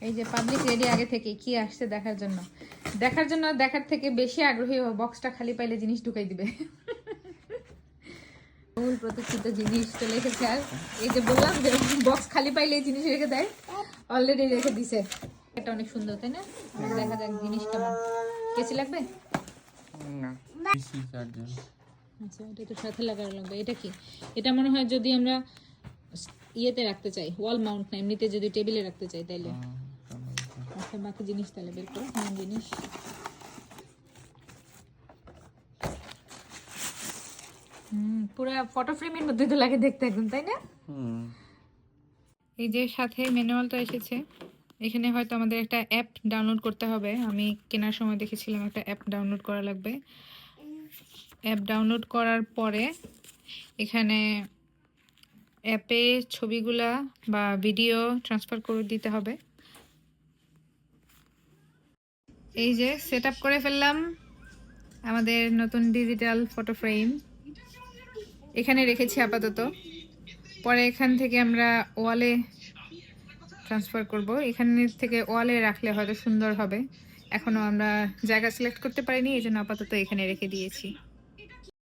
এই যে public ready আগে থেকে কি আসছে দেখার জন্য দেখার থেকে বেশি আগ্রহী বক্সটা খালি পাইলে জিনিস ঢুকাই দিবে। মূল প্রতীক্ষিত জিনিস চলে এসেছে। আর এই যে বললাম যে বক্স খালি পাইলে এই জিনিস রেখে দেয়, অলরেডি রেখে দিছে। এটা অনেক সুন্দর তাই না? দেখা যাক জিনিস কেমন। কেসি লাগবে না, পিসি চার্জার। আচ্ছা, এটা তো সাথে লাগানো লাগবে। এটা কি? এটা মনে হয় যদি আমরা ইয়েতে রাখতে চাই, ওয়াল মাউন্ট না, এমনিতে যদি টেবিলে রাখতে চাই তাইলে। আচ্ছা, বাকি জিনিস তাহলে বের করো। মেন জিনিস পুরো ফটো ফ্রেমের মধ্যে তো লাগে দেখতে একদম, তাই না? এই যে সাথে ম্যানুয়ালটা এসেছে। এখানে হয়তো আমাদের একটা অ্যাপ ডাউনলোড করতে হবে। আমি কেনার সময় দেখেছিলাম একটা অ্যাপ ডাউনলোড করা লাগবে। অ্যাপ ডাউনলোড করার পরে এখানে অ্যাপে ছবিগুলা বা ভিডিও ট্রান্সফার করে দিতে হবে। এই যে সেট আপ করে ফেললাম আমাদের নতুন ডিজিটাল ফটো ফ্রেম। এখানে রেখেছি আপাতত, পরে এখান থেকে আমরা ওয়ালে ট্রান্সফার করব। এখান থেকে ওয়ালে রাখলে হয়তো সুন্দর হবে। এখনো আমরা জায়গা সিলেক্ট করতে পারিনি, এই জন্য আপাতত এখানে রেখে দিয়েছি।